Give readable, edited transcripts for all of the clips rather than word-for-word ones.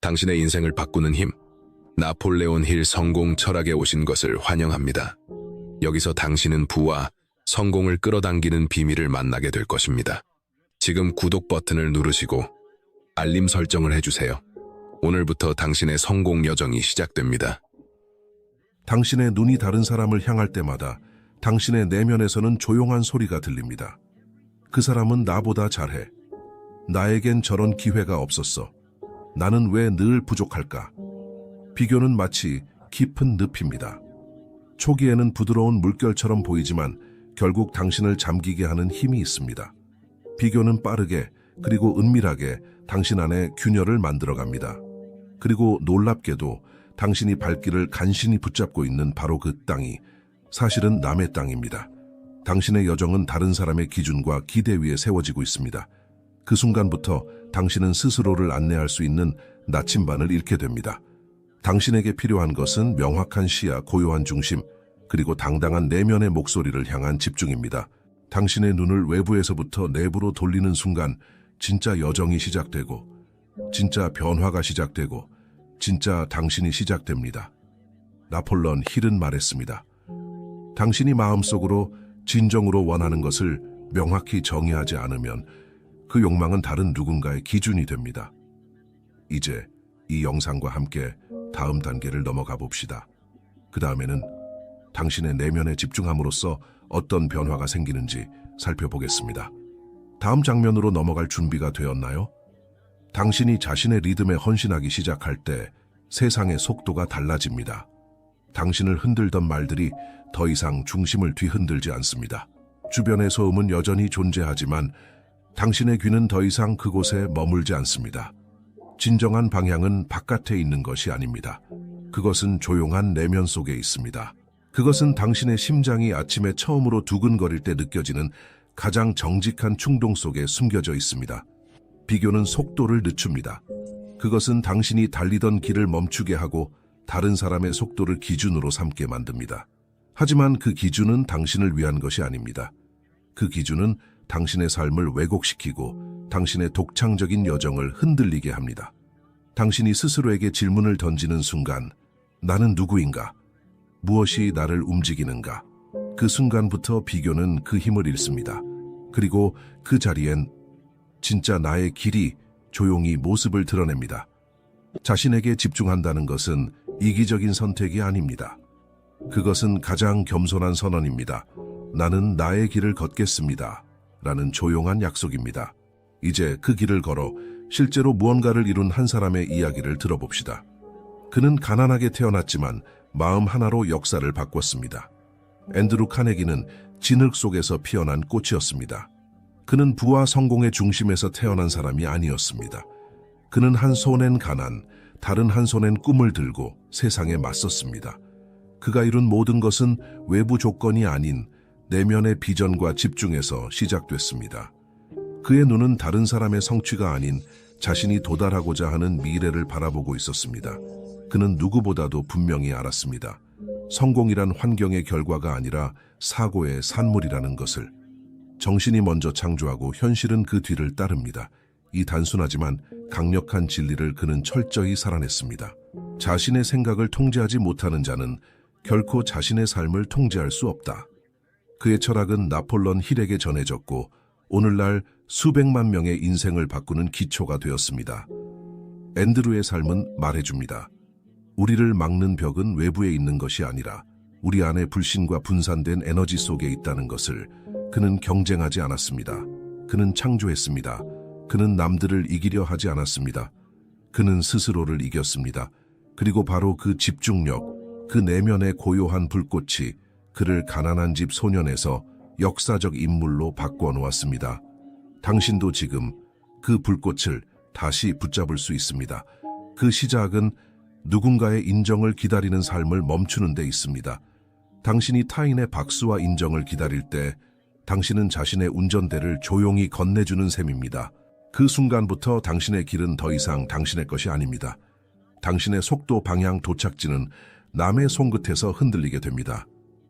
당신의 인생을 바꾸는 힘, 나폴레온 힐 성공 철학에 오신 것을 환영합니다. 여기서 당신은 부와 성공을 끌어당기는 비밀을 만나게 될 것입니다. 지금 구독 버튼을 누르시고 알림 설정을 해주세요. 오늘부터 당신의 성공 여정이 시작됩니다. 당신의 눈이 다른 사람을 향할 때마다 당신의 내면에서는 조용한 소리가 들립니다. 그 사람은 나보다 잘해. 나에겐 저런 기회가 없었어. 나는 왜 늘 부족할까? 비교는 마치 깊은 늪입니다. 초기에는 부드러운 물결처럼 보이지만 결국 당신을 잠기게 하는 힘이 있습니다. 비교는 빠르게 그리고 은밀하게 당신 안에 균열을 만들어갑니다. 그리고 놀랍게도 당신이 발길을 간신히 붙잡고 있는 바로 그 땅이 사실은 남의 땅입니다. 당신의 여정은 다른 사람의 기준과 기대 위에 세워지고 있습니다. 그 순간부터 당신은 스스로를 안내할 수 있는 나침반을 잃게 됩니다. 당신에게 필요한 것은 명확한 시야, 고요한 중심, 그리고 당당한 내면의 목소리를 향한 집중입니다. 당신의 눈을 외부에서부터 내부로 돌리는 순간 진짜 여정이 시작되고, 진짜 변화가 시작되고, 진짜 당신이 시작됩니다. 나폴레온 힐은 말했습니다. 당신이 마음속으로 진정으로 원하는 것을 명확히 정의하지 않으면 그 욕망은 다른 누군가의 기준이 됩니다. 이제 이 영상과 함께 다음 단계를 넘어가 봅시다. 그 다음에는 당신의 내면에 집중함으로써 어떤 변화가 생기는지 살펴보겠습니다. 다음 장면으로 넘어갈 준비가 되었나요? 당신이 자신의 리듬에 헌신하기 시작할 때 세상의 속도가 달라집니다. 당신을 흔들던 말들이 더 이상 중심을 뒤흔들지 않습니다. 주변의 소음은 여전히 존재하지만 당신의 귀는 더 이상 그곳에 머물지 않습니다. 진정한 방향은 바깥에 있는 것이 아닙니다. 그것은 조용한 내면 속에 있습니다. 그것은 당신의 심장이 아침에 처음으로 두근거릴 때 느껴지는 가장 정직한 충동 속에 숨겨져 있습니다. 비교는 속도를 늦춥니다. 그것은 당신이 달리던 길을 멈추게 하고 다른 사람의 속도를 기준으로 삼게 만듭니다. 하지만 그 기준은 당신을 위한 것이 아닙니다. 그 기준은 당신의 삶을 왜곡시키고 당신의 독창적인 여정을 흔들리게 합니다. 당신이 스스로에게 질문을 던지는 순간, 나는 누구인가? 무엇이 나를 움직이는가? 그 순간부터 비교는 그 힘을 잃습니다. 그리고 그 자리엔 진짜 나의 길이 조용히 모습을 드러냅니다. 자신에게 집중한다는 것은 이기적인 선택이 아닙니다. 그것은 가장 겸손한 선언입니다. 나는 나의 길을 걷겠습니다. 라는 조용한 약속입니다. 이제 그 길을 걸어 실제로 무언가를 이룬 한 사람의 이야기를 들어봅시다. 그는 가난하게 태어났지만 마음 하나로 역사를 바꿨습니다. 앤드루 카네기는 진흙 속에서 피어난 꽃이었습니다. 그는 부와 성공의 중심에서 태어난 사람이 아니었습니다. 그는 한 손엔 가난, 다른 한 손엔 꿈을 들고 세상에 맞섰습니다. 그가 이룬 모든 것은 외부 조건이 아닌 내면의 비전과 집중에서 시작됐습니다. 그의 눈은 다른 사람의 성취가 아닌 자신이 도달하고자 하는 미래를 바라보고 있었습니다. 그는 누구보다도 분명히 알았습니다. 성공이란 환경의 결과가 아니라 사고의 산물이라는 것을. 정신이 먼저 창조하고 현실은 그 뒤를 따릅니다. 이 단순하지만 강력한 진리를 그는 철저히 살아냈습니다. 자신의 생각을 통제하지 못하는 자는 결코 자신의 삶을 통제할 수 없다. 그의 철학은 나폴레온 힐에게 전해졌고 오늘날 수백만 명의 인생을 바꾸는 기초가 되었습니다. 앤드루의 삶은 말해줍니다. 우리를 막는 벽은 외부에 있는 것이 아니라 우리 안에 불신과 분산된 에너지 속에 있다는 것을. 그는 경쟁하지 않았습니다. 그는 창조했습니다. 그는 남들을 이기려 하지 않았습니다. 그는 스스로를 이겼습니다. 그리고 바로 그 집중력, 그 내면의 고요한 불꽃이 그를 가난한 집 소년에서 역사적 인물로 바꿔놓았습니다. 당신도 지금 그 불꽃을 다시 붙잡을 수 있습니다. 그 시작은 누군가의 인정을 기다리는 삶을 멈추는 데 있습니다. 당신이 타인의 박수와 인정을 기다릴 때 당신은 자신의 운전대를 조용히 건네주는 셈입니다. 그 순간부터 당신의 길은 더 이상 당신의 것이 아닙니다. 당신의 속도, 방향, 도착지는 남의 손끝에서 흔들리게 됩니다.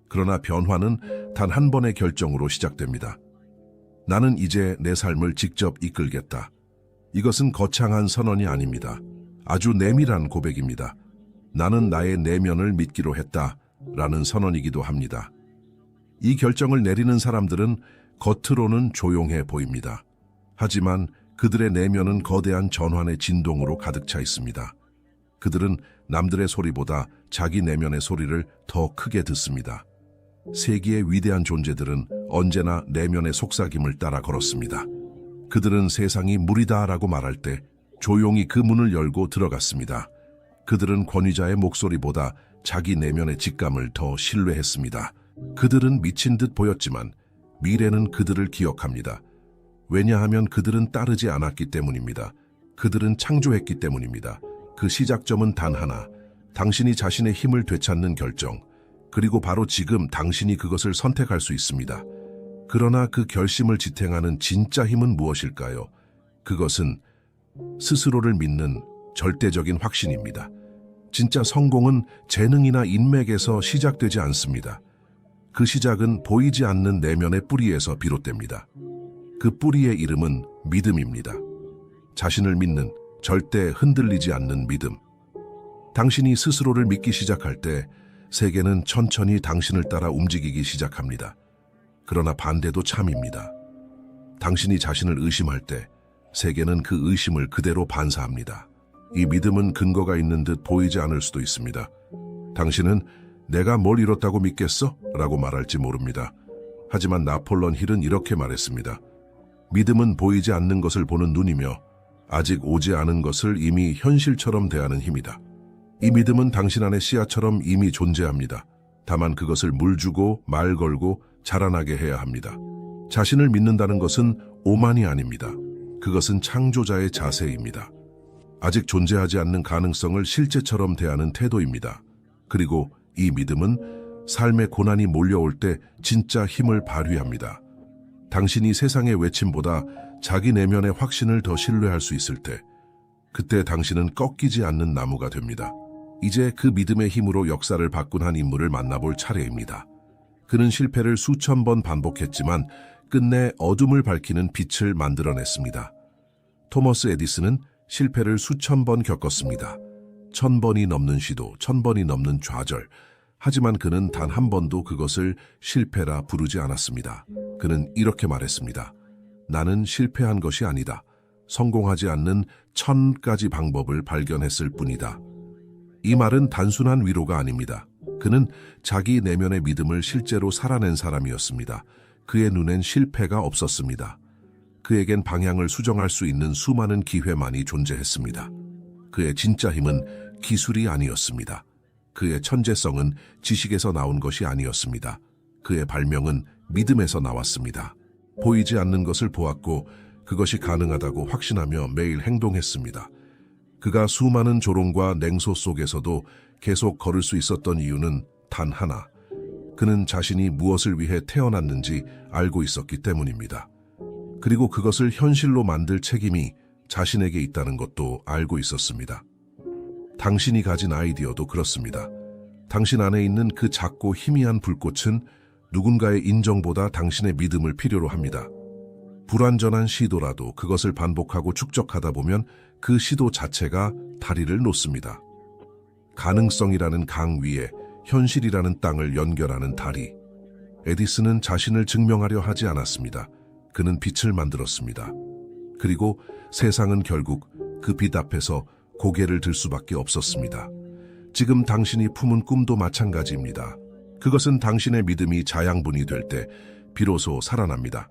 그러나 변화는 단 한 번의 결정으로 시작됩니다. 나는 이제 내 삶을 직접 이끌겠다. 이것은 거창한 선언이 아닙니다. 아주 내밀한 고백입니다. 나는 나의 내면을 믿기로 했다 라는 선언이기도 합니다. 이 결정을 내리는 사람들은 겉으로는 조용해 보입니다. 하지만 그들의 내면은 거대한 전환의 진동으로 가득 차 있습니다. 그들은 남들의 소리보다 자기 내면의 소리를 더 크게 듣습니다. 세기의 위대한 존재들은 언제나 내면의 속삭임을 따라 걸었습니다. 그들은 세상이 무리다라고 말할 때 조용히 그 문을 열고 들어갔습니다. 그들은 권위자의 목소리보다 자기 내면의 직감을 더 신뢰했습니다. 그들은 미친 듯 보였지만 미래는 그들을 기억합니다. 왜냐하면 그들은 따르지 않았기 때문입니다. 그들은 창조했기 때문입니다. 그 시작점은 단 하나, 당신이 자신의 힘을 되찾는 결정, 그리고 바로 지금 당신이 그것을 선택할 수 있습니다. 그러나 그 결심을 지탱하는 진짜 힘은 무엇일까요? 그것은 스스로를 믿는 절대적인 확신입니다. 진짜 성공은 재능이나 인맥에서 시작되지 않습니다. 그 시작은 보이지 않는 내면의 뿌리에서 비롯됩니다. 그 뿌리의 이름은 믿음입니다. 자신을 믿는, 절대 흔들리지 않는 믿음. 당신이 스스로를 믿기 시작할 때 세계는 천천히 당신을 따라 움직이기 시작합니다. 그러나 반대도 참입니다. 당신이 자신을 의심할 때 세계는 그 의심을 그대로 반사합니다. 이 믿음은 근거가 있는 듯 보이지 않을 수도 있습니다. 당신은 내가 뭘 이뤘다고 믿겠어? 라고 말할지 모릅니다. 하지만 나폴레옹 힐은 이렇게 말했습니다. 믿음은 보이지 않는 것을 보는 눈이며 아직 오지 않은 것을 이미 현실처럼 대하는 힘이다. 이 믿음은 당신 안의 씨앗처럼 이미 존재합니다. 다만 그것을 물 주고 말 걸고 자라나게 해야 합니다. 자신을 믿는다는 것은 오만이 아닙니다. 그것은 창조자의 자세입니다. 아직 존재하지 않는 가능성을 실제처럼 대하는 태도입니다. 그리고 이 믿음은 삶의 고난이 몰려올 때 진짜 힘을 발휘합니다. 당신이 세상의 외침보다 자기 내면의 확신을 더 신뢰할 수 있을 때, 그때 당신은 꺾이지 않는 나무가 됩니다. 이제 그 믿음의 힘으로 역사를 바꾼 한 인물을 만나볼 차례입니다. 그는 실패를 수천 번 반복했지만 끝내 어둠을 밝히는 빛을 만들어냈습니다. 토머스 에디슨은 실패를 수천 번 겪었습니다. 1000번이 넘는 시도, 1000번이 넘는 좌절. 하지만 그는 단 한 번도 그것을 실패라 부르지 않았습니다. 그는 이렇게 말했습니다. 나는 실패한 것이 아니다. 성공하지 않는 1000가지 방법을 발견했을 뿐이다. 이 말은 단순한 위로가 아닙니다. 그는 자기 내면의 믿음을 실제로 살아낸 사람이었습니다. 그의 눈엔 실패가 없었습니다. 그에겐 방향을 수정할 수 있는 수많은 기회만이 존재했습니다. 그의 진짜 힘은 기술이 아니었습니다. 그의 천재성은 지식에서 나온 것이 아니었습니다. 그의 발명은 믿음에서 나왔습니다. 보이지 않는 것을 보았고 그것이 가능하다고 확신하며 매일 행동했습니다. 그가 수많은 조롱과 냉소 속에서도 계속 걸을 수 있었던 이유는 단 하나. 그는 자신이 무엇을 위해 태어났는지 알고 있었기 때문입니다. 그리고 그것을 현실로 만들 책임이 자신에게 있다는 것도 알고 있었습니다. 당신이 가진 아이디어도 그렇습니다. 당신 안에 있는 그 작고 희미한 불꽃은 누군가의 인정보다 당신의 믿음을 필요로 합니다. 불완전한 시도라도 그것을 반복하고 축적하다 보면 그 시도 자체가 다리를 놓습니다. 가능성이라는 강 위에 현실이라는 땅을 연결하는 다리. 에디슨은 자신을 증명하려 하지 않았습니다. 그는 빛을 만들었습니다. 그리고 세상은 결국 그 빛 앞에서 고개를 들 수밖에 없었습니다. 지금 당신이 품은 꿈도 마찬가지입니다. 그것은 당신의 믿음이 자양분이 될 때 비로소 살아납니다.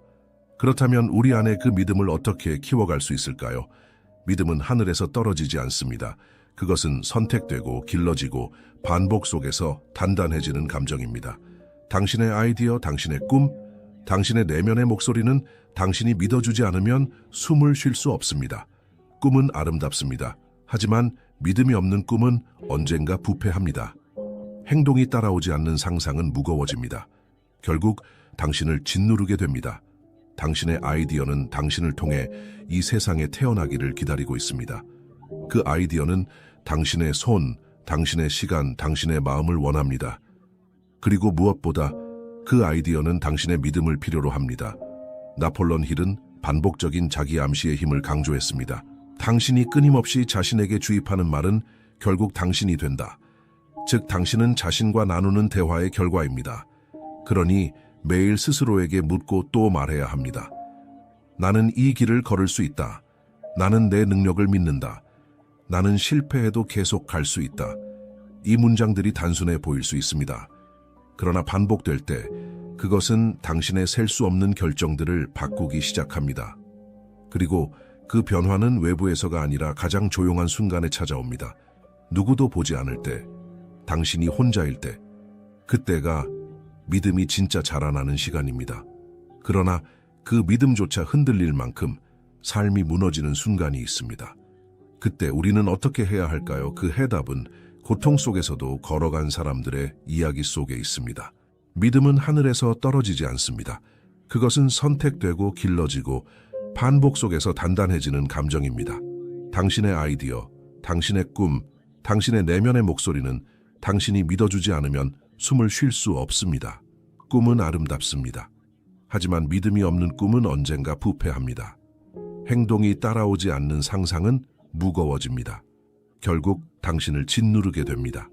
그렇다면 우리 안에 그 믿음을 어떻게 키워갈 수 있을까요? 믿음은 하늘에서 떨어지지 않습니다. 그것은 선택되고 길러지고 반복 속에서 단단해지는 감정입니다. 당신의 아이디어, 당신의 꿈, 당신의 내면의 목소리는 당신이 믿어주지 않으면 숨을 쉴 수 없습니다. 꿈은 아름답습니다. 하지만 믿음이 없는 꿈은 언젠가 부패합니다. 행동이 따라오지 않는 상상은 무거워집니다. 결국 당신을 짓누르게 됩니다. 당신의 아이디어는 당신을 통해 이 세상에 태어나기를 기다리고 있습니다. 그 아이디어는 당신의 손, 당신의 시간, 당신의 마음을 원합니다. 그리고 무엇보다 그 아이디어는 당신의 믿음을 필요로 합니다. 나폴레옹 힐은 반복적인 자기 암시의 힘을 강조했습니다. 당신이 끊임없이 자신에게 주입하는 말은 결국 당신이 된다. 즉, 당신은 자신과 나누는 대화의 결과입니다. 그러니 매일 스스로에게 묻고 또 말해야 합니다. 나는 이 길을 걸을 수 있다. 나는 내 능력을 믿는다. 나는 실패해도 계속 갈 수 있다. 이 문장들이 단순해 보일 수 있습니다. 그러나 반복될 때 그것은 당신의 셀 수 없는 결정들을 바꾸기 시작합니다. 그리고 그 변화는 외부에서가 아니라 가장 조용한 순간에 찾아옵니다. 누구도 보지 않을 때, 당신이 혼자일 때, 그때가 믿음이 진짜 자라나는 시간입니다. 그러나 그 믿음조차 흔들릴 만큼 삶이 무너지는 순간이 있습니다. 그때 우리는 어떻게 해야 할까요? 그 해답은 고통 속에서도 걸어간 사람들의 이야기 속에 있습니다. 믿음은 하늘에서 떨어지지 않습니다. 그것은 선택되고 길러지고 반복 속에서 단단해지는 감정입니다. 당신의 아이디어, 당신의 꿈, 당신의 내면의 목소리는 당신이 믿어주지 않으면 숨을 쉴 수 없습니다. 꿈은 아름답습니다. 하지만 믿음이 없는 꿈은 언젠가 부패합니다. 행동이 따라오지 않는 상상은 무거워집니다. 결국 당신을 짓누르게 됩니다.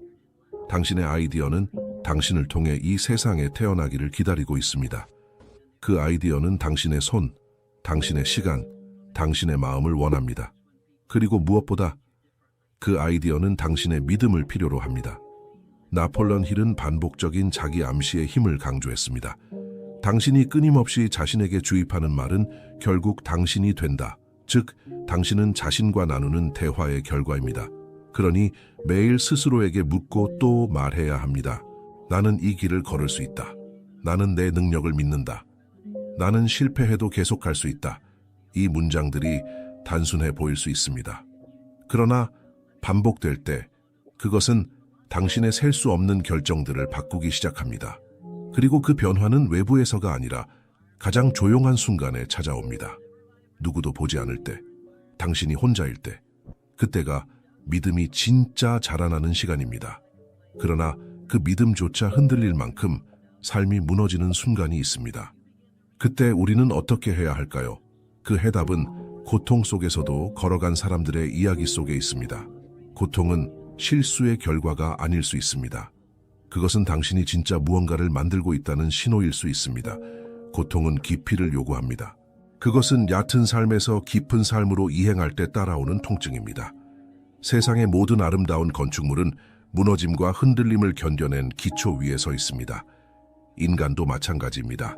당신의 아이디어는 당신을 통해 이 세상에 태어나기를 기다리고 있습니다. 그 아이디어는 당신의 손, 당신의 시간, 당신의 마음을 원합니다. 그리고 무엇보다 그 아이디어는 당신의 믿음을 필요로 합니다. 나폴레온 힐은 반복적인 자기 암시의 힘을 강조했습니다. 당신이 끊임없이 자신에게 주입하는 말은 결국 당신이 된다. 즉, 당신은 자신과 나누는 대화의 결과입니다. 그러니 매일 스스로에게 묻고 또 말해야 합니다. 나는 이 길을 걸을 수 있다. 나는 내 능력을 믿는다. 나는 실패해도 계속 갈 수 있다. 이 문장들이 단순해 보일 수 있습니다. 그러나 반복될 때 그것은 당신의 셀 수 없는 결정들을 바꾸기 시작합니다. 그리고 그 변화는 외부에서가 아니라 가장 조용한 순간에 찾아옵니다. 누구도 보지 않을 때, 당신이 혼자일 때, 그때가 믿음이 진짜 자라나는 시간입니다. 그러나 그 믿음조차 흔들릴 만큼 삶이 무너지는 순간이 있습니다. 그때 우리는 어떻게 해야 할까요? 그 해답은 고통 속에서도 걸어간 사람들의 이야기 속에 있습니다. 고통은 실수의 결과가 아닐 수 있습니다. 그것은 당신이 진짜 무언가를 만들고 있다는 신호일 수 있습니다. 고통은 깊이를 요구합니다. 그것은 얕은 삶에서 깊은 삶으로 이행할 때 따라오는 통증입니다. 세상의 모든 아름다운 건축물은 무너짐과 흔들림을 견뎌낸 기초 위에 서 있습니다. 인간도 마찬가지입니다.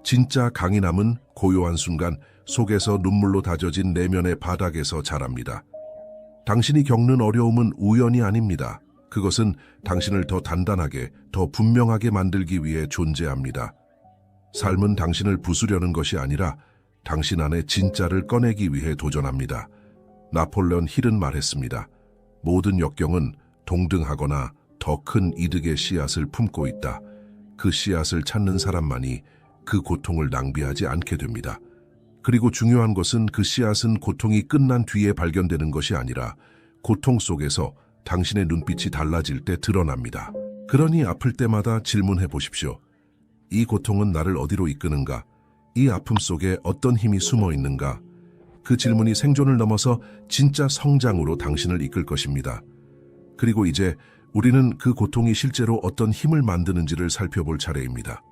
진짜 강인함은 고요한 순간 속에서 눈물로 다져진 내면의 바닥에서 자랍니다. 당신이 겪는 어려움은 우연이 아닙니다. 그것은 당신을 더 단단하게, 더 분명하게 만들기 위해 존재합니다. 삶은 당신을 부수려는 것이 아니라 당신 안에 진짜를 꺼내기 위해 도전합니다. 나폴레온 힐은 말했습니다. 모든 역경은 동등하거나 더 큰 이득의 씨앗을 품고 있다. 그 씨앗을 찾는 사람만이 그 고통을 낭비하지 않게 됩니다. 그리고 중요한 것은 그 씨앗은 고통이 끝난 뒤에 발견되는 것이 아니라 고통 속에서 당신의 눈빛이 달라질 때 드러납니다. 그러니 아플 때마다 질문해 보십시오. 이 고통은 나를 어디로 이끄는가? 이 아픔 속에 어떤 힘이 숨어 있는가? 그 질문이 생존을 넘어서 진짜 성장으로 당신을 이끌 것입니다. 그리고 이제 우리는 그 고통이 실제로 어떤 힘을 만드는지를 살펴볼 차례입니다.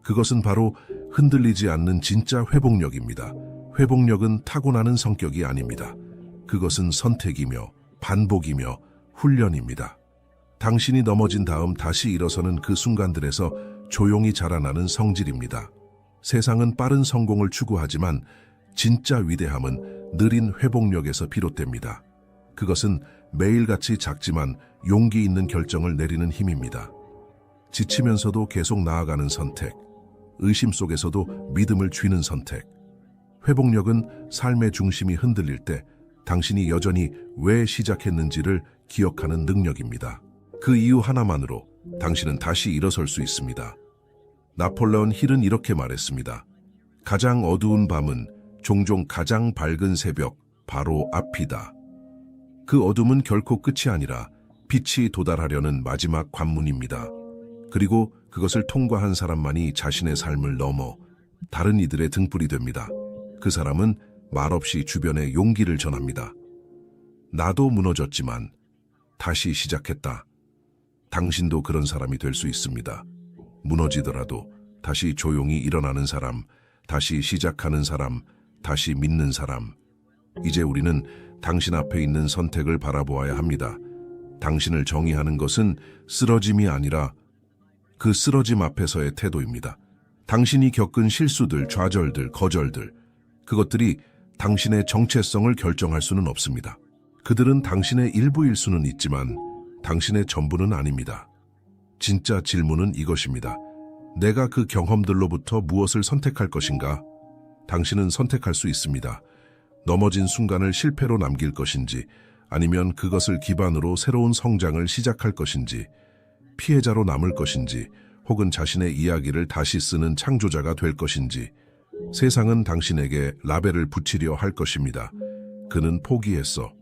그것은 바로 흔들리지 않는 진짜 회복력입니다. 회복력은 타고나는 성격이 아닙니다. 그것은 선택이며 반복이며 훈련입니다. 당신이 넘어진 다음 다시 일어서는 그 순간들에서 조용히 자라나는 성질입니다. 세상은 빠른 성공을 추구하지만 진짜 위대함은 느린 회복력에서 비롯됩니다. 그것은 매일같이 작지만 용기 있는 결정을 내리는 힘입니다. 지치면서도 계속 나아가는 선택, 의심 속에서도 믿음을 쥐는 선택. 회복력은 삶의 중심이 흔들릴 때 당신이 여전히 왜 시작했는지를 기억하는 능력입니다. 그 이유 하나만으로 당신은 다시 일어설 수 있습니다. 나폴레온 힐은 이렇게 말했습니다. 가장 어두운 밤은 종종 가장 밝은 새벽 바로 앞이다. 그 어둠은 결코 끝이 아니라 빛이 도달하려는 마지막 관문입니다. 그리고 그것을 통과한 사람만이 자신의 삶을 넘어 다른 이들의 등불이 됩니다. 그 사람은 말없이 주변에 용기를 전합니다. 나도 무너졌지만 다시 시작했다. 당신도 그런 사람이 될 수 있습니다. 무너지더라도 다시 조용히 일어나는 사람, 다시 시작하는 사람, 다시 믿는 사람. 이제 우리는 당신 앞에 있는 선택을 바라보아야 합니다. 당신을 정의하는 것은 쓰러짐이 아니라 그 쓰러짐 앞에서의 태도입니다. 당신이 겪은 실수들, 좌절들, 거절들, 그것들이 당신의 정체성을 결정할 수는 없습니다. 그들은 당신의 일부일 수는 있지만 당신의 전부는 아닙니다. 진짜 질문은 이것입니다. 내가 그 경험들로부터 무엇을 선택할 것인가? 당신은 선택할 수 있습니다. 넘어진 순간을 실패로 남길 것인지, 아니면 그것을 기반으로 새로운 성장을 시작할 것인지, 피해자로 남을 것인지, 혹은 자신의 이야기를 다시 쓰는 창조자가 될 것인지, 세상은 당신에게 라벨을 붙이려 할 것입니다. 그는 포기했어.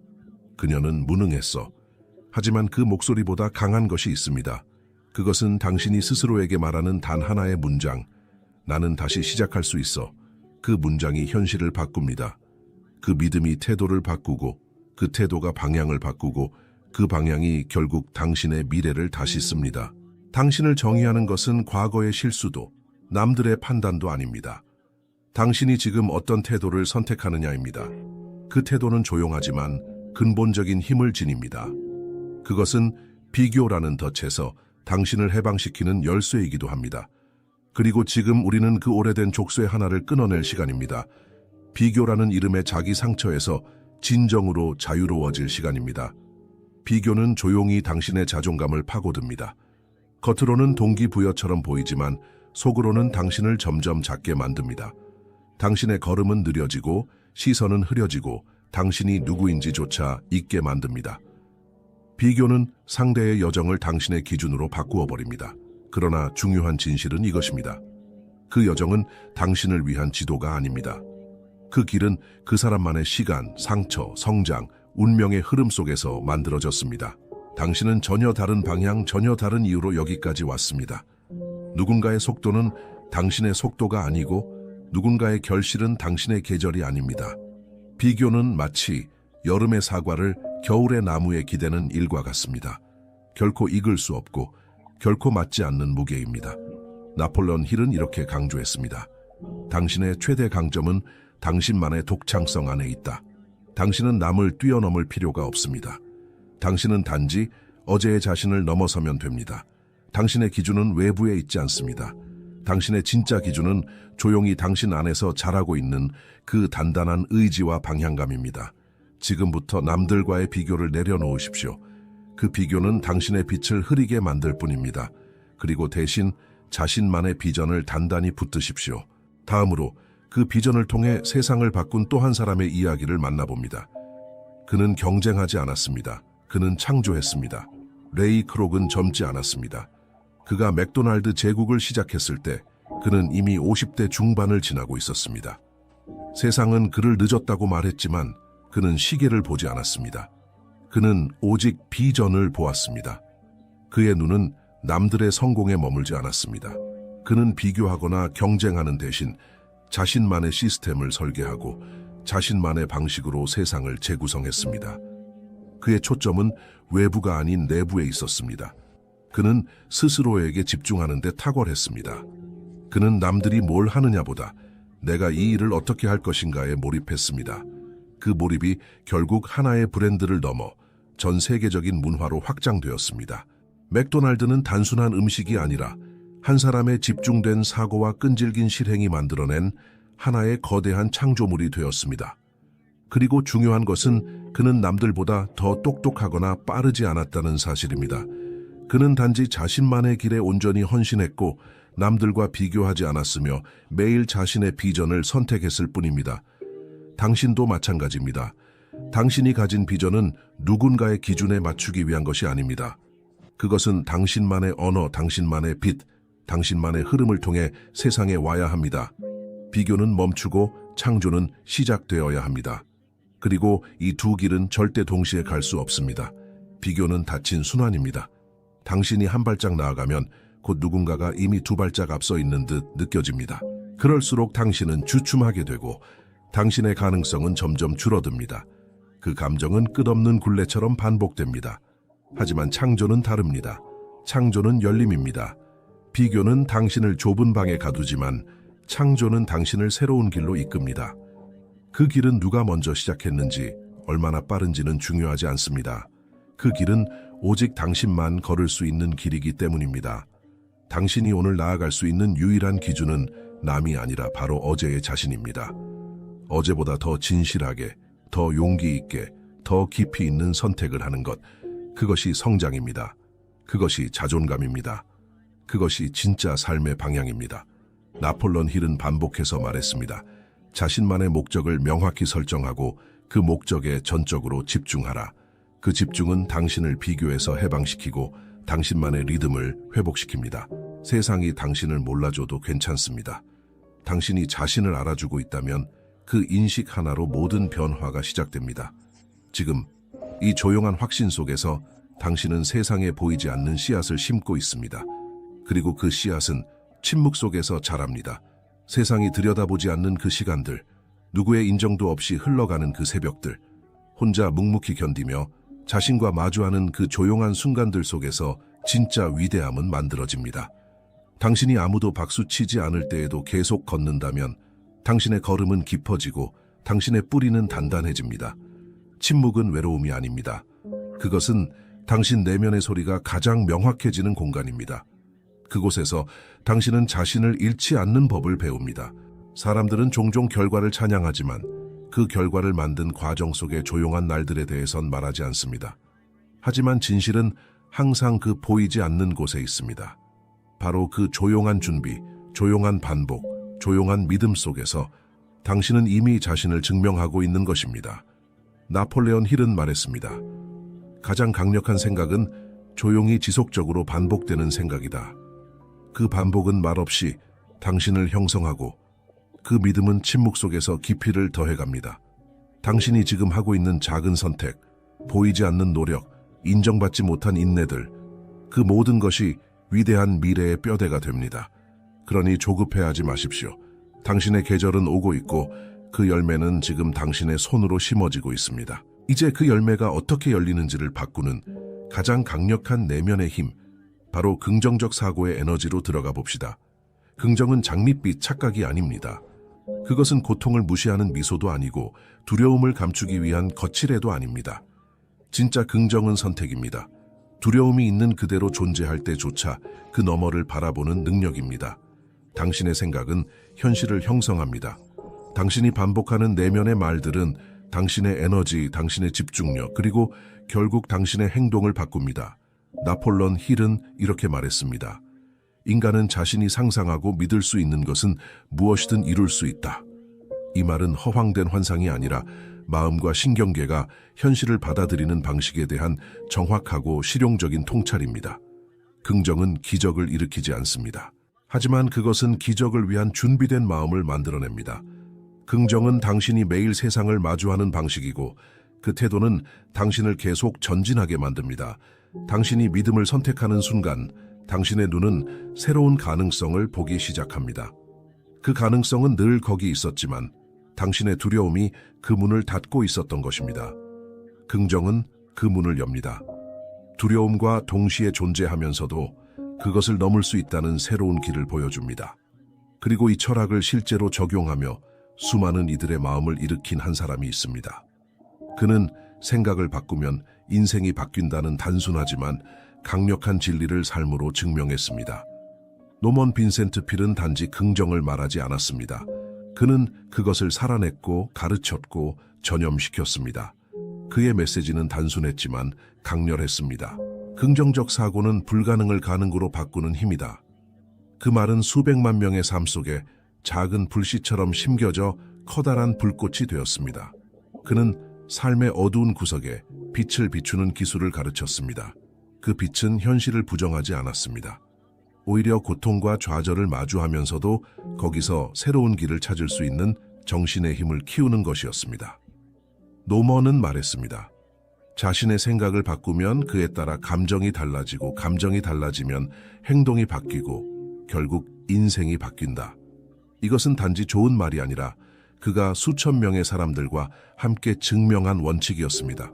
그녀는 무능했어. 하지만 그 목소리보다 강한 것이 있습니다. 그것은 당신이 스스로에게 말하는 단 하나의 문장, 나는 다시 시작할 수 있어. 그 문장이 현실을 바꿉니다. 그 믿음이 태도를 바꾸고, 그 태도가 방향을 바꾸고, 그 방향이 결국 당신의 미래를 다시 씁니다. 당신을 정의하는 것은 과거의 실수도, 남들의 판단도 아닙니다. 당신이 지금 어떤 태도를 선택하느냐입니다. 그 태도는 조용하지만 근본적인 힘을 지닙니다. 그것은 비교라는 덫에서 당신을 해방시키는 열쇠이기도 합니다. 그리고 지금 우리는 그 오래된 족쇄 하나를 끊어낼 시간입니다. 비교라는 이름의 자기 상처에서 진정으로 자유로워질 시간입니다. 비교는 조용히 당신의 자존감을 파고듭니다. 겉으로는 동기부여처럼 보이지만 속으로는 당신을 점점 작게 만듭니다. 당신의 걸음은 느려지고 시선은 흐려지고 당신이 누구인지조차 잊게 만듭니다. 비교는 상대의 여정을 당신의 기준으로 바꾸어 버립니다. 그러나 중요한 진실은 이것입니다. 그 여정은 당신을 위한 지도가 아닙니다. 그 길은 그 사람만의 시간, 상처, 성장, 운명의 흐름 속에서 만들어졌습니다. 당신은 전혀 다른 방향, 전혀 다른 이유로 여기까지 왔습니다. 누군가의 속도는 당신의 속도가 아니고 누군가의 결실은 당신의 계절이 아닙니다. 비교는 마치 여름의 사과를 겨울의 나무에 기대는 일과 같습니다. 결코 익을 수 없고 결코 맞지 않는 무게입니다. 나폴레온 힐은 이렇게 강조했습니다. 당신의 최대 강점은 당신만의 독창성 안에 있다. 당신은 남을 뛰어넘을 필요가 없습니다. 당신은 단지 어제의 자신을 넘어서면 됩니다. 당신의 기준은 외부에 있지 않습니다. 당신의 진짜 기준은 조용히 당신 안에서 자라고 있는 그 단단한 의지와 방향감입니다. 지금부터 남들과의 비교를 내려놓으십시오. 그 비교는 당신의 빛을 흐리게 만들 뿐입니다. 그리고 대신 자신만의 비전을 단단히 붙드십시오. 다음으로 그 비전을 통해 세상을 바꾼 또 한 사람의 이야기를 만나봅니다. 그는 경쟁하지 않았습니다. 그는 창조했습니다. 레이 크록은 젊지 않았습니다. 그가 맥도날드 제국을 시작했을 때 그는 이미 50대 중반을 지나고 있었습니다. 세상은 그를 늦었다고 말했지만 그는 시계를 보지 않았습니다. 그는 오직 비전을 보았습니다. 그의 눈은 남들의 성공에 머물지 않았습니다. 그는 비교하거나 경쟁하는 대신 자신만의 시스템을 설계하고 자신만의 방식으로 세상을 재구성했습니다. 그의 초점은 외부가 아닌 내부에 있었습니다. 그는 스스로에게 집중하는 데 탁월했습니다. 그는 남들이 뭘 하느냐보다 내가 이 일을 어떻게 할 것인가에 몰입했습니다. 그 몰입이 결국 하나의 브랜드를 넘어 전 세계적인 문화로 확장되었습니다. 맥도날드는 단순한 음식이 아니라 한 사람의 집중된 사고와 끈질긴 실행이 만들어낸 하나의 거대한 창조물이 되었습니다. 그리고 중요한 것은 그는 남들보다 더 똑똑하거나 빠르지 않았다는 사실입니다. 그는 단지 자신만의 길에 온전히 헌신했고 남들과 비교하지 않았으며 매일 자신의 비전을 선택했을 뿐입니다. 당신도 마찬가지입니다. 당신이 가진 비전은 누군가의 기준에 맞추기 위한 것이 아닙니다. 그것은 당신만의 언어, 당신만의 빛, 당신만의 흐름을 통해 세상에 와야 합니다. 비교는 멈추고 창조는 시작되어야 합니다. 그리고 이 두 길은 절대 동시에 갈 수 없습니다. 비교는 닫힌 순환입니다. 당신이 한 발짝 나아가면 곧 누군가가 이미 두 발짝 앞서 있는 듯 느껴집니다. 그럴수록 당신은 주춤하게 되고 당신의 가능성은 점점 줄어듭니다. 그 감정은 끝없는 굴레처럼 반복됩니다. 하지만 창조는 다릅니다. 창조는 열림입니다. 비교는 당신을 좁은 방에 가두지만 창조는 당신을 새로운 길로 이끕니다. 그 길은 누가 먼저 시작했는지, 얼마나 빠른지는 중요하지 않습니다. 그 길은 오직 당신만 걸을 수 있는 길이기 때문입니다. 당신이 오늘 나아갈 수 있는 유일한 기준은 남이 아니라 바로 어제의 자신입니다. 어제보다 더 진실하게, 더 용기 있게, 더 깊이 있는 선택을 하는 것, 그것이 성장입니다. 그것이 자존감입니다. 그것이 진짜 삶의 방향입니다. 나폴레온 힐은 반복해서 말했습니다. 자신만의 목적을 명확히 설정하고 그 목적에 전적으로 집중하라. 그 집중은 당신을 비교에서 해방시키고 당신만의 리듬을 회복시킵니다. 세상이 당신을 몰라줘도 괜찮습니다. 당신이 자신을 알아주고 있다면 그 인식 하나로 모든 변화가 시작됩니다. 지금 이 조용한 확신 속에서 당신은 세상에 보이지 않는 씨앗을 심고 있습니다. 그리고 그 씨앗은 침묵 속에서 자랍니다. 세상이 들여다보지 않는 그 시간들, 누구의 인정도 없이 흘러가는 그 새벽들, 혼자 묵묵히 견디며 자신과 마주하는 그 조용한 순간들 속에서 진짜 위대함은 만들어집니다. 당신이 아무도 박수치지 않을 때에도 계속 걷는다면 당신의 걸음은 깊어지고 당신의 뿌리는 단단해집니다. 침묵은 외로움이 아닙니다. 그것은 당신 내면의 소리가 가장 명확해지는 공간입니다. 그곳에서 당신은 자신을 잃지 않는 법을 배웁니다. 사람들은 종종 결과를 찬양하지만 그 결과를 만든 과정 속의 조용한 날들에 대해선 말하지 않습니다. 하지만 진실은 항상 그 보이지 않는 곳에 있습니다. 바로 그 조용한 준비, 조용한 반복, 조용한 믿음 속에서 당신은 이미 자신을 증명하고 있는 것입니다. 나폴레온 힐은 말했습니다. 가장 강력한 생각은 조용히 지속적으로 반복되는 생각이다. 그 반복은 말없이 당신을 형성하고 그 믿음은 침묵 속에서 깊이를 더해갑니다. 당신이 지금 하고 있는 작은 선택, 보이지 않는 노력, 인정받지 못한 인내들, 그 모든 것이 위대한 미래의 뼈대가 됩니다. 그러니 조급해하지 마십시오. 당신의 계절은 오고 있고 그 열매는 지금 당신의 손으로 심어지고 있습니다. 이제 그 열매가 어떻게 열리는지를 바꾸는 가장 강력한 내면의 힘, 바로 긍정적 사고의 에너지로 들어가 봅시다. 긍정은 장밋빛 착각이 아닙니다. 그것은 고통을 무시하는 미소도 아니고 두려움을 감추기 위한 거칠애도 아닙니다. 진짜 긍정은 선택입니다. 두려움이 있는 그대로 존재할 때조차 그 너머를 바라보는 능력입니다. 당신의 생각은 현실을 형성합니다. 당신이 반복하는 내면의 말들은 당신의 에너지, 당신의 집중력, 그리고 결국 당신의 행동을 바꿉니다. 나폴레온 힐은 이렇게 말했습니다. 인간은 자신이 상상하고 믿을 수 있는 것은 무엇이든 이룰 수 있다. 이 말은 허황된 환상이 아니라 마음과 신경계가 현실을 받아들이는 방식에 대한 정확하고 실용적인 통찰입니다. 긍정은 기적을 일으키지 않습니다. 하지만 그것은 기적을 위한 준비된 마음을 만들어냅니다. 긍정은 당신이 매일 세상을 마주하는 방식이고 그 태도는 당신을 계속 전진하게 만듭니다. 당신이 믿음을 선택하는 순간 당신의 눈은 새로운 가능성을 보기 시작합니다. 그 가능성은 늘 거기 있었지만 당신의 두려움이 그 문을 닫고 있었던 것입니다. 긍정은 그 문을 엽니다. 두려움과 동시에 존재하면서도 그것을 넘을 수 있다는 새로운 길을 보여줍니다. 그리고 이 철학을 실제로 적용하며 수많은 이들의 마음을 일으킨 한 사람이 있습니다. 그는 생각을 바꾸면 인생이 바뀐다는 단순하지만 강력한 진리를 삶으로 증명했습니다. 노먼 빈센트 필은 단지 긍정을 말하지 않았습니다. 그는 그것을 살아냈고 가르쳤고 전염시켰습니다. 그의 메시지는 단순했지만 강렬했습니다. 긍정적 사고는 불가능을 가능으로 바꾸는 힘이다. 그 말은 수백만 명의 삶 속에 작은 불씨처럼 심겨져 커다란 불꽃이 되었습니다. 그는 삶의 어두운 구석에 빛을 비추는 기술을 가르쳤습니다. 그 빛은 현실을 부정하지 않았습니다. 오히려 고통과 좌절을 마주하면서도 거기서 새로운 길을 찾을 수 있는 정신의 힘을 키우는 것이었습니다. 노먼은 말했습니다. 자신의 생각을 바꾸면 그에 따라 감정이 달라지고 감정이 달라지면 행동이 바뀌고 결국 인생이 바뀐다. 이것은 단지 좋은 말이 아니라 그가 수천 명의 사람들과 함께 증명한 원칙이었습니다.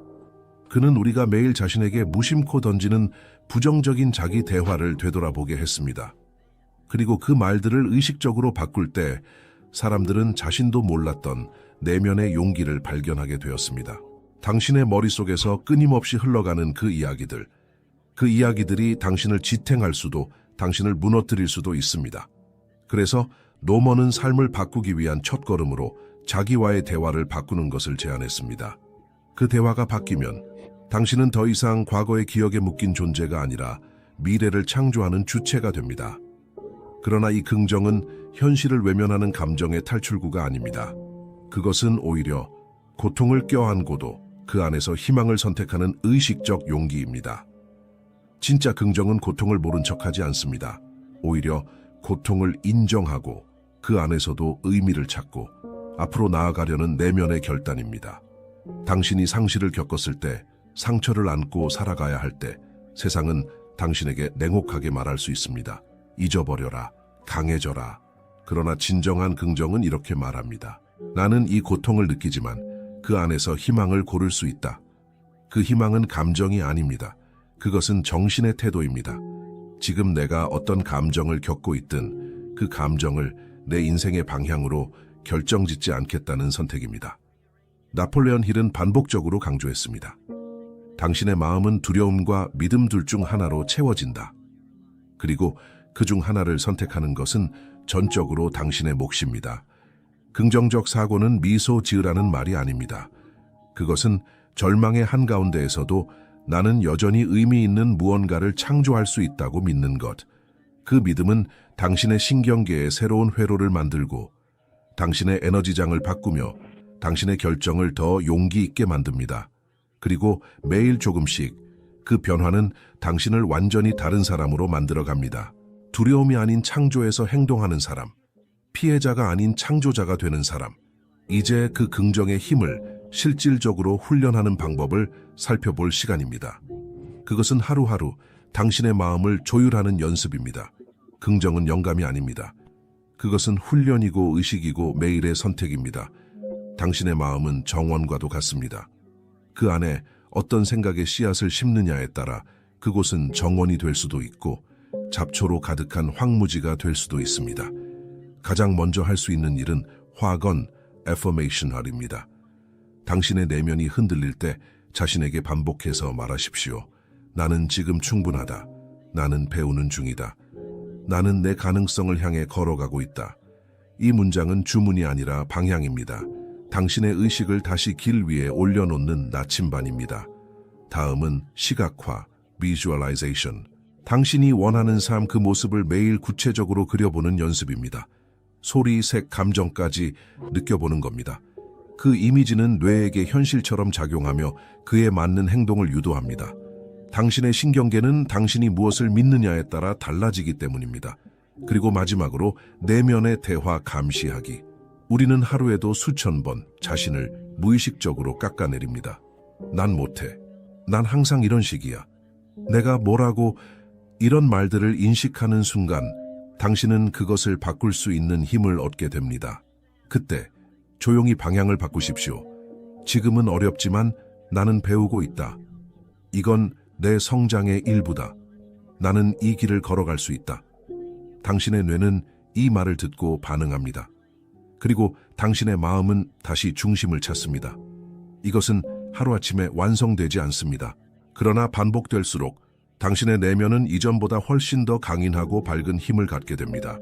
그는 우리가 매일 자신에게 무심코 던지는 부정적인 자기 대화를 되돌아보게 했습니다. 그리고 그 말들을 의식적으로 바꿀 때 사람들은 자신도 몰랐던 내면의 용기를 발견하게 되었습니다. 당신의 머릿속에서 끊임없이 흘러가는 그 이야기들이 당신을 지탱할 수도, 당신을 무너뜨릴 수도 있습니다. 그래서 노먼은 삶을 바꾸기 위한 첫걸음으로 자기와의 대화를 바꾸는 것을 제안했습니다. 그 대화가 바뀌면 당신은 더 이상 과거의 기억에 묶인 존재가 아니라 미래를 창조하는 주체가 됩니다. 그러나 이 긍정은 현실을 외면하는 감정의 탈출구가 아닙니다. 그것은 오히려 고통을 껴안고도 그 안에서 희망을 선택하는 의식적 용기입니다. 진짜 긍정은 고통을 모른 척하지 않습니다. 오히려 고통을 인정하고 그 안에서도 의미를 찾고 앞으로 나아가려는 내면의 결단입니다. 당신이 상실을 겪었을 때, 상처를 안고 살아가야 할 때 세상은 당신에게 냉혹하게 말할 수 있습니다. 잊어버려라, 강해져라. 그러나 진정한 긍정은 이렇게 말합니다. 나는 이 고통을 느끼지만 그 안에서 희망을 고를 수 있다. 그 희망은 감정이 아닙니다. 그것은 정신의 태도입니다. 지금 내가 어떤 감정을 겪고 있든 그 감정을 내 인생의 방향으로 결정짓지 않겠다는 선택입니다. 나폴레온 힐은 반복적으로 강조했습니다. 당신의 마음은 두려움과 믿음 둘 중 하나로 채워진다. 그리고 그 중 하나를 선택하는 것은 전적으로 당신의 몫입니다. 긍정적 사고는 미소 지으라는 말이 아닙니다. 그것은 절망의 한가운데에서도 나는 여전히 의미 있는 무언가를 창조할 수 있다고 믿는 것. 그 믿음은 당신의 신경계에 새로운 회로를 만들고 당신의 에너지장을 바꾸며 당신의 결정을 더 용기 있게 만듭니다. 그리고 매일 조금씩 그 변화는 당신을 완전히 다른 사람으로 만들어갑니다. 두려움이 아닌 창조에서 행동하는 사람, 피해자가 아닌 창조자가 되는 사람. 이제 그 긍정의 힘을 실질적으로 훈련하는 방법을 살펴볼 시간입니다. 그것은 하루하루 당신의 마음을 조율하는 연습입니다. 긍정은 영감이 아닙니다. 그것은 훈련이고 의식이고 매일의 선택입니다. 당신의 마음은 정원과도 같습니다. 그 안에 어떤 생각의 씨앗을 심느냐에 따라 그곳은 정원이 될 수도 있고 잡초로 가득한 황무지가 될 수도 있습니다. 가장 먼저 할 수 있는 일은 화건, 애퍼메이션할입니다. 당신의 내면이 흔들릴 때 자신에게 반복해서 말하십시오. 나는 지금 충분하다. 나는 배우는 중이다. 나는 내 가능성을 향해 걸어가고 있다. 이 문장은 주문이 아니라 방향입니다. 당신의 의식을 다시 길 위에 올려놓는 나침반입니다. 다음은 시각화, visualization. 당신이 원하는 삶 그 모습을 매일 구체적으로 그려보는 연습입니다. 소리, 색, 감정까지 느껴보는 겁니다. 그 이미지는 뇌에게 현실처럼 작용하며 그에 맞는 행동을 유도합니다. 당신의 신경계는 당신이 무엇을 믿느냐에 따라 달라지기 때문입니다. 그리고 마지막으로 내면의 대화 감시하기. 우리는 하루에도 수천 번 자신을 무의식적으로 깎아내립니다. 난 못해. 난 항상 이런 식이야. 내가 뭐라고 이런 말들을 인식하는 순간 당신은 그것을 바꿀 수 있는 힘을 얻게 됩니다. 그때 조용히 방향을 바꾸십시오. 지금은 어렵지만 나는 배우고 있다. 이건 내 성장의 일부다. 나는 이 길을 걸어갈 수 있다. 당신의 뇌는 이 말을 듣고 반응합니다. 그리고 당신의 마음은 다시 중심을 찾습니다. 이것은 하루아침에 완성되지 않습니다. 그러나 반복될수록 당신의 내면은 이전보다 훨씬 더 강인하고 밝은 힘을 갖게 됩니다.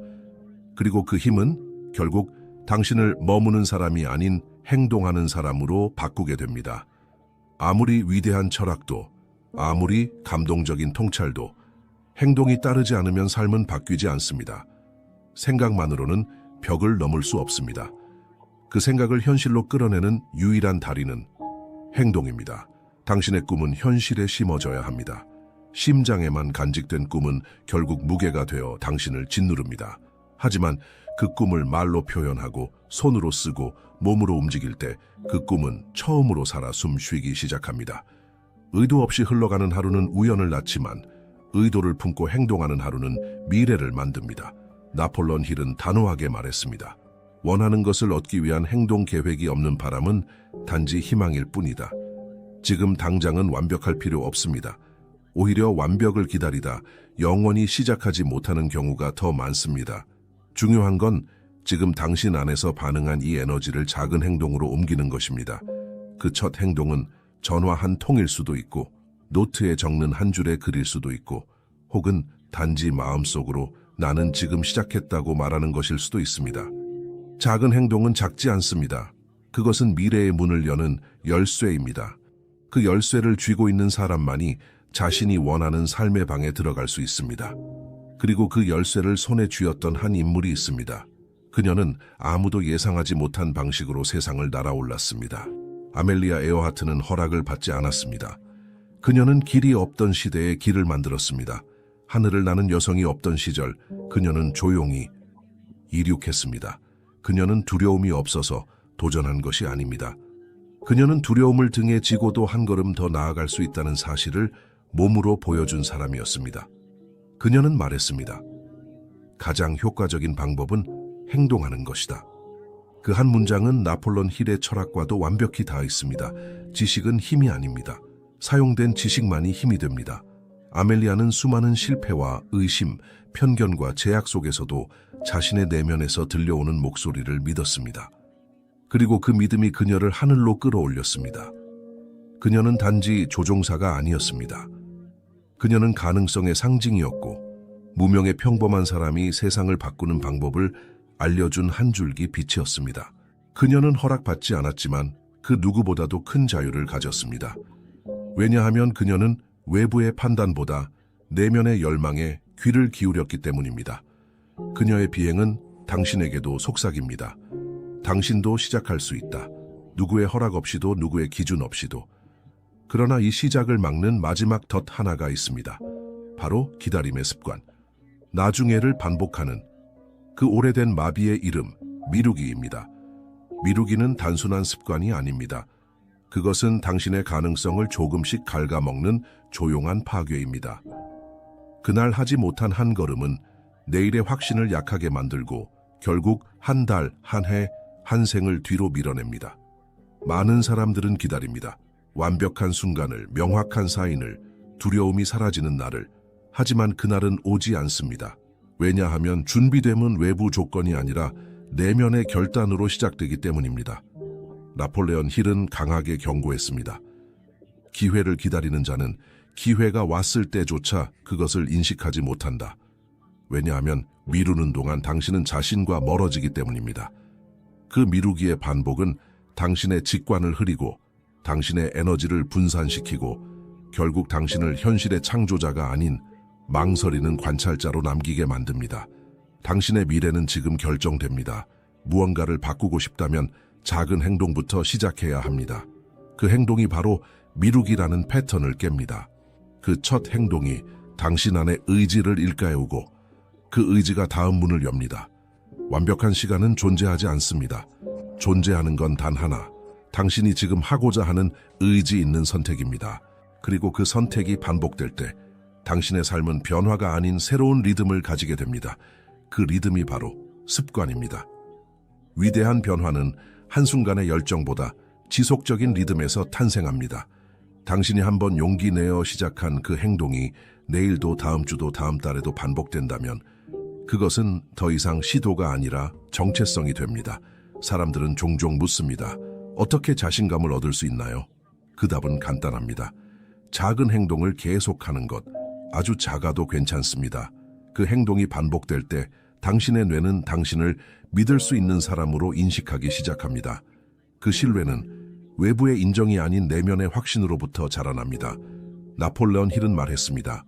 그리고 그 힘은 결국 당신을 머무는 사람이 아닌 행동하는 사람으로 바꾸게 됩니다. 아무리 위대한 철학도, 아무리 감동적인 통찰도 행동이 따르지 않으면 삶은 바뀌지 않습니다. 생각만으로는 벽을 넘을 수 없습니다. 그 생각을 현실로 끌어내는 유일한 다리는 행동입니다. 당신의 꿈은 현실에 심어져야 합니다. 심장에만 간직된 꿈은 결국 무게가 되어 당신을 짓누릅니다. 하지만 그 꿈을 말로 표현하고 손으로 쓰고 몸으로 움직일 때 그 꿈은 처음으로 살아 숨쉬기 시작합니다. 의도 없이 흘러가는 하루는 우연을 낳지만 의도를 품고 행동하는 하루는 미래를 만듭니다. 나폴레온 힐은 단호하게 말했습니다. 원하는 것을 얻기 위한 행동 계획이 없는 바람은 단지 희망일 뿐이다. 지금 당장은 완벽할 필요 없습니다. 오히려 완벽을 기다리다 영원히 시작하지 못하는 경우가 더 많습니다. 중요한 건 지금 당신 안에서 반응한 이 에너지를 작은 행동으로 옮기는 것입니다. 그 첫 행동은 전화 한 통일 수도 있고, 노트에 적는 한 줄의 글일 수도 있고, 혹은 단지 마음속으로 나는 지금 시작했다고 말하는 것일 수도 있습니다. 작은 행동은 작지 않습니다. 그것은 미래의 문을 여는 열쇠입니다. 그 열쇠를 쥐고 있는 사람만이 자신이 원하는 삶의 방에 들어갈 수 있습니다. 그리고 그 열쇠를 손에 쥐었던 한 인물이 있습니다. 그녀는 아무도 예상하지 못한 방식으로 세상을 날아올랐습니다. 아멜리아 에어하트는 허락을 받지 않았습니다. 그녀는 길이 없던 시대에 길을 만들었습니다. 하늘을 나는 여성이 없던 시절, 그녀는 조용히 이륙했습니다. 그녀는 두려움이 없어서 도전한 것이 아닙니다. 그녀는 두려움을 등에 지고도 한 걸음 더 나아갈 수 있다는 사실을 몸으로 보여준 사람이었습니다. 그녀는 말했습니다. 가장 효과적인 방법은 행동하는 것이다. 그 한 문장은 나폴레옹 힐의 철학과도 완벽히 닿아 있습니다. 지식은 힘이 아닙니다. 사용된 지식만이 힘이 됩니다. 아멜리아는 수많은 실패와 의심, 편견과 제약 속에서도 자신의 내면에서 들려오는 목소리를 믿었습니다. 그리고 그 믿음이 그녀를 하늘로 끌어올렸습니다. 그녀는 단지 조종사가 아니었습니다. 그녀는 가능성의 상징이었고, 무명의 평범한 사람이 세상을 바꾸는 방법을 알려준 한 줄기 빛이었습니다. 그녀는 허락받지 않았지만 그 누구보다도 큰 자유를 가졌습니다. 왜냐하면 그녀는 외부의 판단보다 내면의 열망에 귀를 기울였기 때문입니다. 그녀의 비행은 당신에게도 속삭입니다. 당신도 시작할 수 있다. 누구의 허락 없이도, 누구의 기준 없이도. 그러나 이 시작을 막는 마지막 덫 하나가 있습니다. 바로 기다림의 습관. 나중에를 반복하는 그 오래된 마비의 이름, 미루기입니다. 미루기는 단순한 습관이 아닙니다. 그것은 당신의 가능성을 조금씩 갉아먹는 조용한 파괴입니다. 그날 하지 못한 한 걸음은 내일의 확신을 약하게 만들고 결국 한 달, 한 해, 한 생을 뒤로 밀어냅니다. 많은 사람들은 기다립니다. 완벽한 순간을, 명확한 사인을, 두려움이 사라지는 날을. 하지만 그날은 오지 않습니다. 왜냐하면 준비됨은 외부 조건이 아니라 내면의 결단으로 시작되기 때문입니다. 나폴레옹 힐은 강하게 경고했습니다. 기회를 기다리는 자는 기회가 왔을 때조차 그것을 인식하지 못한다. 왜냐하면 미루는 동안 당신은 자신과 멀어지기 때문입니다. 그 미루기의 반복은 당신의 직관을 흐리고 당신의 에너지를 분산시키고 결국 당신을 현실의 창조자가 아닌 망설이는 관찰자로 남기게 만듭니다. 당신의 미래는 지금 결정됩니다. 무언가를 바꾸고 싶다면 작은 행동부터 시작해야 합니다. 그 행동이 바로 미루기라는 패턴을 깹니다. 그 첫 행동이 당신 안의 의지를 일깨우고 그 의지가 다음 문을 엽니다. 완벽한 시간은 존재하지 않습니다. 존재하는 건 단 하나, 당신이 지금 하고자 하는 의지 있는 선택입니다. 그리고 그 선택이 반복될 때 당신의 삶은 변화가 아닌 새로운 리듬을 가지게 됩니다. 그 리듬이 바로 습관입니다. 위대한 변화는 한순간의 열정보다 지속적인 리듬에서 탄생합니다. 당신이 한번 용기 내어 시작한 그 행동이 내일도 다음 주도 다음 달에도 반복된다면 그것은 더 이상 시도가 아니라 정체성이 됩니다. 사람들은 종종 묻습니다. 어떻게 자신감을 얻을 수 있나요? 그 답은 간단합니다. 작은 행동을 계속하는 것, 아주 작아도 괜찮습니다. 그 행동이 반복될 때 당신의 뇌는 당신을 믿을 수 있는 사람으로 인식하기 시작합니다. 그 신뢰는 외부의 인정이 아닌 내면의 확신으로부터 자라납니다. 나폴레옹 힐은 말했습니다.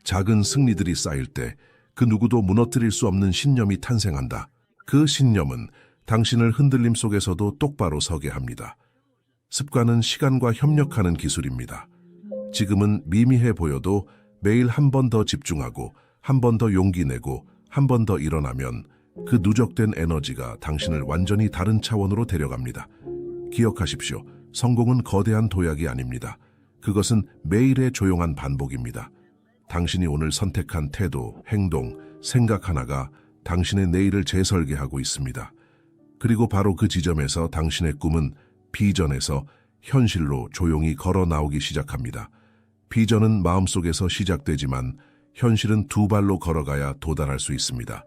작은 승리들이 쌓일 때 그 누구도 무너뜨릴 수 없는 신념이 탄생한다. 그 신념은 당신을 흔들림 속에서도 똑바로 서게 합니다. 습관은 시간과 협력하는 기술입니다. 지금은 미미해 보여도 매일 한 번 더 집중하고 한 번 더 용기 내고 한 번 더 일어나면 그 누적된 에너지가 당신을 완전히 다른 차원으로 데려갑니다. 기억하십시오. 성공은 거대한 도약이 아닙니다. 그것은 매일의 조용한 반복입니다. 당신이 오늘 선택한 태도, 행동, 생각 하나가 당신의 내일을 재설계하고 있습니다. 그리고 바로 그 지점에서 당신의 꿈은 비전에서 현실로 조용히 걸어 나오기 시작합니다. 비전은 마음속에서 시작되지만 현실은 두 발로 걸어가야 도달할 수 있습니다.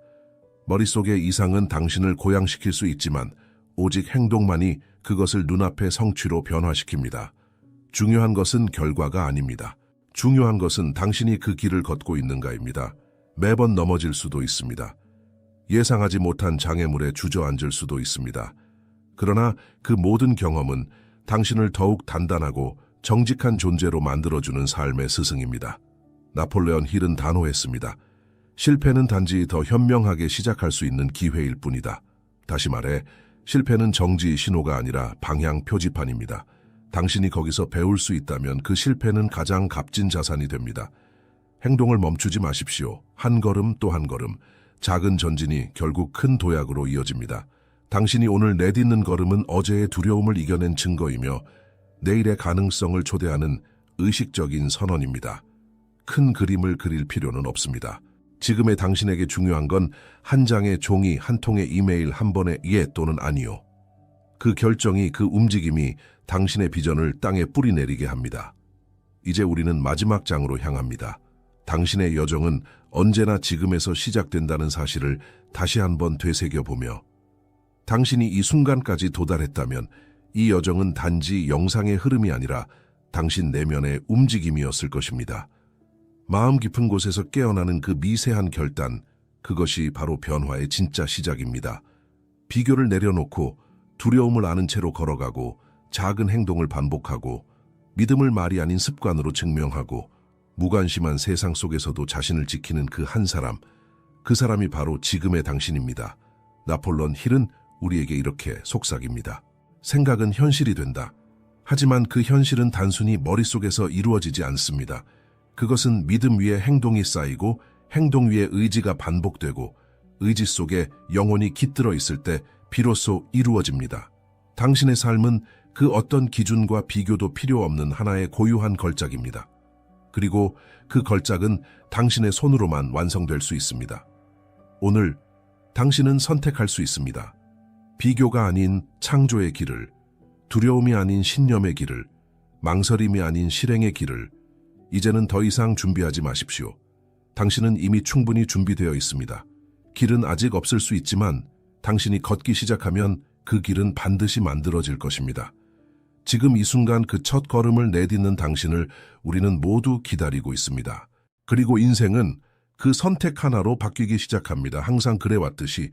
머릿속의 이상은 당신을 고양시킬 수 있지만 오직 행동만이 그것을 눈앞의 성취로 변화시킵니다. 중요한 것은 결과가 아닙니다. 중요한 것은 당신이 그 길을 걷고 있는가입니다. 매번 넘어질 수도 있습니다. 예상하지 못한 장애물에 주저앉을 수도 있습니다. 그러나 그 모든 경험은 당신을 더욱 단단하고 정직한 존재로 만들어주는 삶의 스승입니다. 나폴레온 힐은 단호했습니다. 실패는 단지 더 현명하게 시작할 수 있는 기회일 뿐이다. 다시 말해, 실패는 정지의 신호가 아니라 방향 표지판입니다. 당신이 거기서 배울 수 있다면 그 실패는 가장 값진 자산이 됩니다. 행동을 멈추지 마십시오. 한 걸음 또 한 걸음, 작은 전진이 결국 큰 도약으로 이어집니다. 당신이 오늘 내딛는 걸음은 어제의 두려움을 이겨낸 증거이며 내일의 가능성을 초대하는 의식적인 선언입니다. 큰 그림을 그릴 필요는 없습니다. 지금의 당신에게 중요한 건 한 장의 종이, 한 통의 이메일, 한 번의 예 또는 아니요. 그 결정이, 그 움직임이 당신의 비전을 땅에 뿌리내리게 합니다. 이제 우리는 마지막 장으로 향합니다. 당신의 여정은 언제나 지금에서 시작된다는 사실을 다시 한번 되새겨보며 당신이 이 순간까지 도달했다면 이 여정은 단지 영상의 흐름이 아니라 당신 내면의 움직임이었을 것입니다. 마음 깊은 곳에서 깨어나는 그 미세한 결단, 그것이 바로 변화의 진짜 시작입니다. 비교를 내려놓고 두려움을 아는 채로 걸어가고 작은 행동을 반복하고 믿음을 말이 아닌 습관으로 증명하고 무관심한 세상 속에서도 자신을 지키는 그 한 사람, 그 사람이 바로 지금의 당신입니다. 나폴레온 힐은 우리에게 이렇게 속삭입니다. 생각은 현실이 된다. 하지만 그 현실은 단순히 머릿속에서 이루어지지 않습니다. 그것은 믿음 위에 행동이 쌓이고 행동 위에 의지가 반복되고 의지 속에 영혼이 깃들어 있을 때 비로소 이루어집니다. 당신의 삶은 그 어떤 기준과 비교도 필요 없는 하나의 고유한 걸작입니다. 그리고 그 걸작은 당신의 손으로만 완성될 수 있습니다. 오늘 당신은 선택할 수 있습니다. 비교가 아닌 창조의 길을, 두려움이 아닌 신념의 길을, 망설임이 아닌 실행의 길을. 이제는 더 이상 준비하지 마십시오. 당신은 이미 충분히 준비되어 있습니다. 길은 아직 없을 수 있지만 당신이 걷기 시작하면 그 길은 반드시 만들어질 것입니다. 지금 이 순간 그 첫 걸음을 내딛는 당신을 우리는 모두 기다리고 있습니다. 그리고 인생은 그 선택 하나로 바뀌기 시작합니다. 항상 그래왔듯이